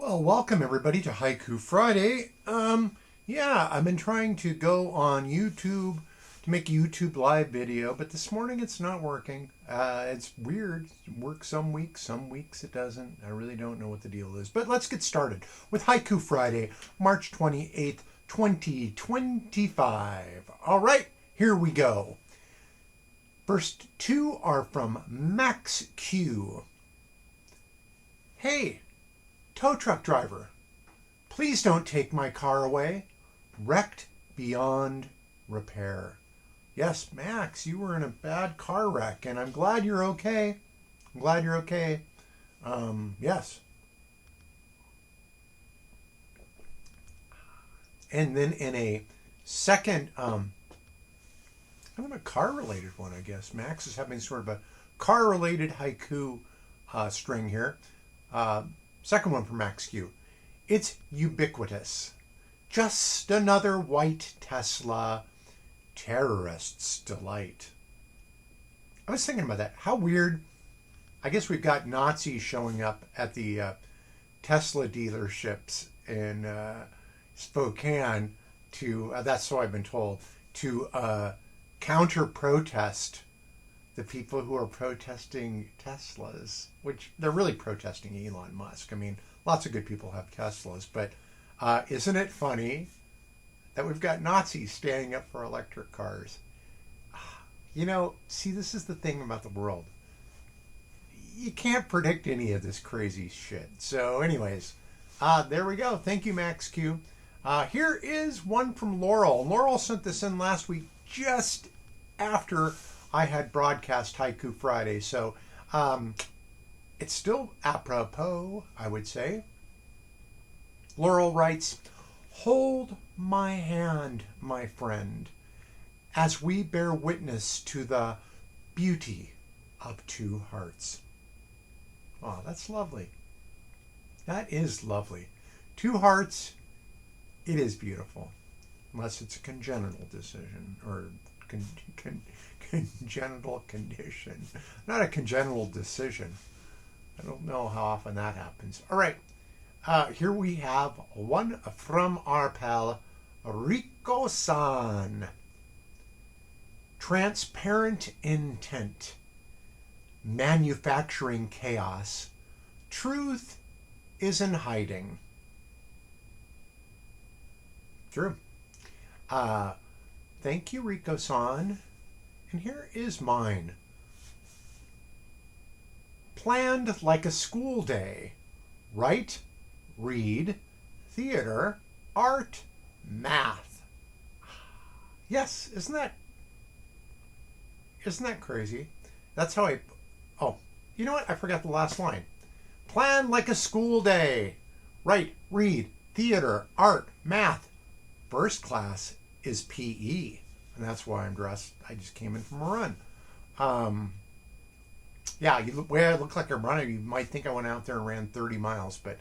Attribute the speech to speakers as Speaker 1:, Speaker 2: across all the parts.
Speaker 1: Well, welcome everybody to Haiku Friday. Yeah, I've been trying to go on YouTube to make a YouTube live video, but this morning it's not working. It's weird. It works some weeks it doesn't. I really don't know what the deal is. But let's get started with Haiku Friday, March 28th, 2025. All right, here we go. First two are from Max Q. Hey, tow truck driver, please don't take my car away. Wrecked beyond repair. Yes, Max, you were in a bad car wreck, and I'm glad you're okay. I'm glad you're okay. Yes. And then in a second, kind of a car-related one, I guess. Max is having sort of a car-related haiku string here. Second one from Max Q. It's ubiquitous. Just another white Tesla. Terrorists' delight. I was thinking about that. How weird. I guess we've got Nazis showing up at the Tesla dealerships in Spokane to, that's so I've been told, to counter-protest the people who are protesting Teslas, which they're really protesting Elon Musk. I mean, lots of good people have Teslas, but isn't it funny that we've got Nazis standing up for electric cars? You know, see, this is the thing about the world. You can't predict any of this crazy shit. So anyways, there we go. Thank you, Max Q. Here is one from Laurel. Laurel sent this in last week just after I had broadcast Haiku Friday, so it's still apropos, I would say. Laurel writes, hold my hand, my friend, as we bear witness to the beauty of two hearts. Oh, that's lovely. That is lovely. Two hearts, it is beautiful. Unless it's a congenital decision or congenital condition. Not a congenital decision. I don't know how often that happens. All right. Here we have one from our pal Rico-san. Transparent intent. Manufacturing chaos. Truth is in hiding. True. Thank you, Rico-san. And here is mine. Planned like a school day. Write, read, theater, art, math. Yes, isn't that crazy? That's how oh, you know what? I forgot the last line. Plan like a school day. Write, read, theater, art, math. First class is PE. And that's why I'm dressed. I just came in from a run. Yeah, the way I look like I'm running, you might think I went out there and ran 30 miles, but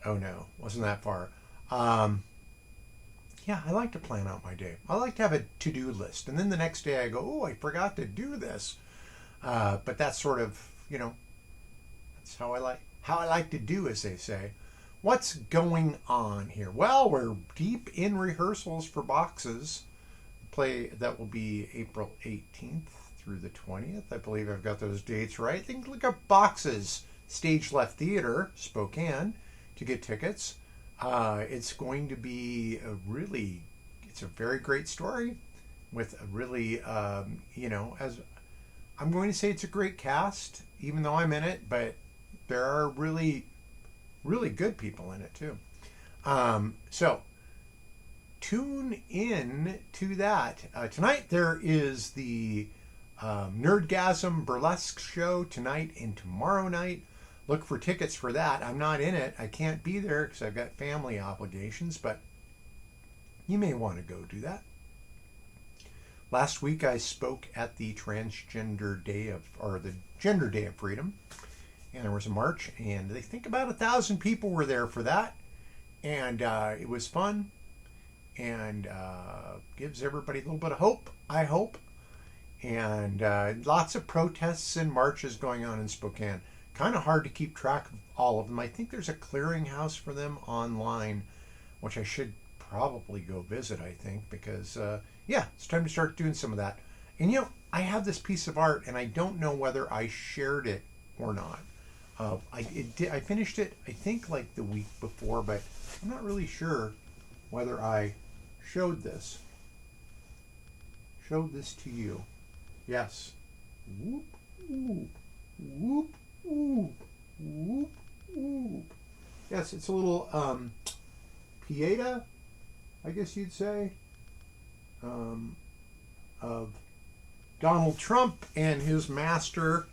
Speaker 1: oh no, wasn't that far. Yeah, I like to plan out my day. I like to have a to-do list. And then the next day I go, oh, I forgot to do this. But that's sort of, that's how I like to do, as they say. What's going on here? Well, we're deep in rehearsals for Boxes. Play that will be April 18th through the 20th. I believe I've got those dates right. I think look up Boxes, Stage Left Theater, Spokane, to get tickets. It's going to be it's a very great story with a really, as I'm going to say it's a great cast, even though I'm in it, but there are really, really good people in it too. So tune in to that. Tonight there is the Nerdgasm Burlesque show tonight and tomorrow night. Look for tickets for that. I'm not in it. I can't be there because I've got family obligations, but you may want to go do that. Last week I spoke at the Gender Day of Freedom, and there was a march, and they think about 1,000 people were there for that, and it was fun, and gives everybody a little bit of hope, I hope, and lots of protests and marches going on in Spokane. kind of hard to keep track of all of them. I think there's a clearinghouse for them online, which I should probably go visit, I think, because, yeah, it's time to start doing some of that. And, I have this piece of art, and I don't know whether I shared it or not. I finished it, I think, like the week before, but I'm not really sure whether I showed this to you. Yes. Whoop, whoop, whoop, whoop, whoop, whoop. Yes, it's a little pieta, I guess you'd say, of Donald Trump and his master.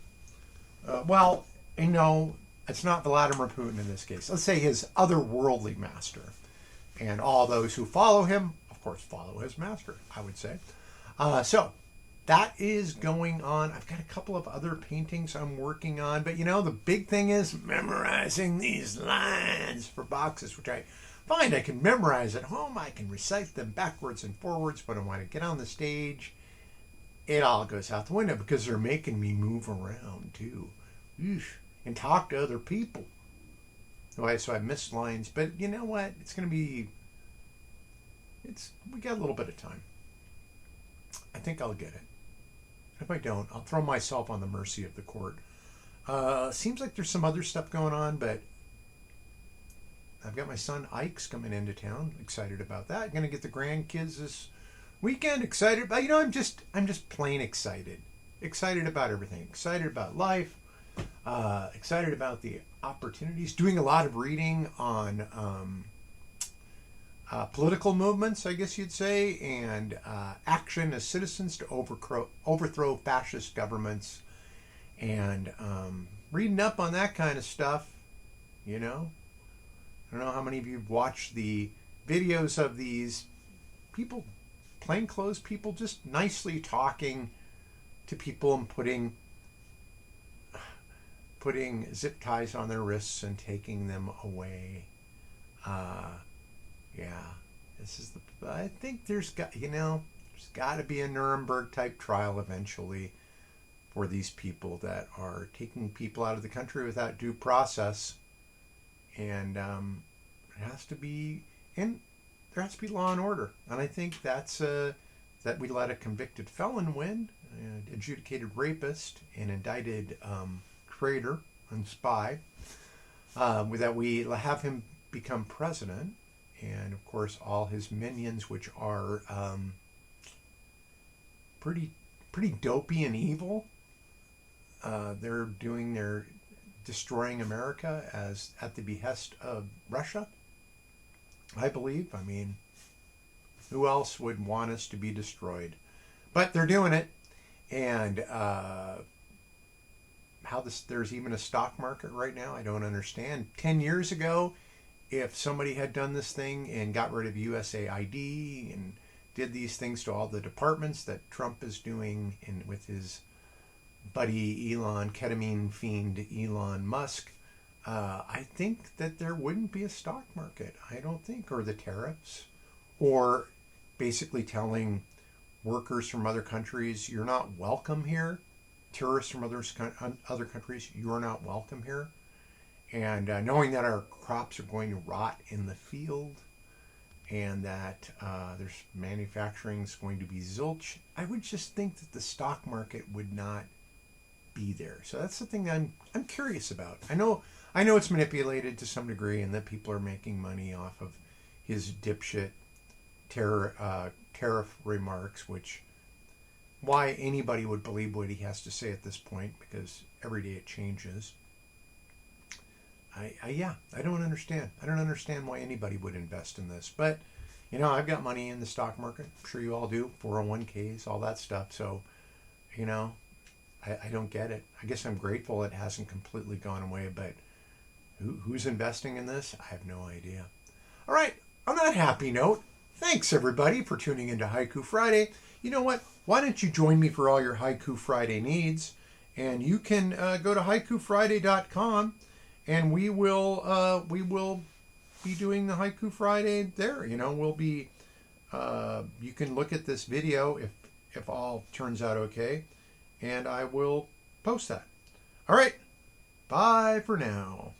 Speaker 1: Well, it's not Vladimir Putin in this case. Let's say his otherworldly master. And all those who follow him, of course, follow his master, I would say. So that is going on. I've got a couple of other paintings I'm working on. But, the big thing is memorizing these lines for boxes, which I find I can memorize at home. I can recite them backwards and forwards. But when I get on the stage, it all goes out the window because they're making me move around, too. Eesh. And talk to other people. So I missed lines, but you know what? It's going to be. We got a little bit of time. I think I'll get it. If I don't, I'll throw myself on the mercy of the court. Seems like there's some other stuff going on, but I've got my son Ike's coming into town. Excited about that. Going to get the grandkids this weekend. Excited, but I'm just plain excited. Excited about everything. Excited about life. Excited about the opportunities. Doing a lot of reading on political movements, I guess you'd say, and action as citizens to overthrow fascist governments, and reading up on that kind of stuff. I don't know how many of you have watched the videos of these people, plainclothes people, just nicely talking to people and putting zip ties on their wrists and taking them away. Yeah, I think there's got to be a Nuremberg type trial eventually for these people that are taking people out of the country without due process, and it has to be there has to be law and order, and I think that's that we let a convicted felon win, an adjudicated rapist, an indicted traitor and spy, that we have him become president, and of course all his minions, which are pretty dopey and evil. They're destroying America as at the behest of Russia, I believe. I mean, who else would want us to be destroyed? But they're doing it, and there's even a stock market right now, I don't understand. 10 years ago, if somebody had done this thing and got rid of USAID and did these things to all the departments that Trump is doing with his buddy ketamine fiend Elon Musk, I think that there wouldn't be a stock market. I don't think, or the tariffs, or basically telling workers from other countries, you're not welcome here. Tourists from other countries, you're not welcome here. And knowing that our crops are going to rot in the field, and that there's manufacturing is going to be zilch, I would just think that the stock market would not be there. So that's the thing that I'm curious about. I know it's manipulated to some degree, and that people are making money off of his dipshit tariff remarks, which why anybody would believe what he has to say at this point, because every day it changes. I don't understand. I don't understand why anybody would invest in this. But, I've got money in the stock market. I'm sure you all do. 401ks, all that stuff. So, I don't get it. I guess I'm grateful it hasn't completely gone away. But who's investing in this? I have no idea. All right. On that happy note, thanks, everybody, for tuning into Haiku Friday. You know what? Why don't you join me for all your Haiku Friday needs? And you can go to haikufriday.com. And we will be doing the Haiku Friday there. We'll be. You can look at this video if all turns out okay, and I will post that. All right. Bye for now.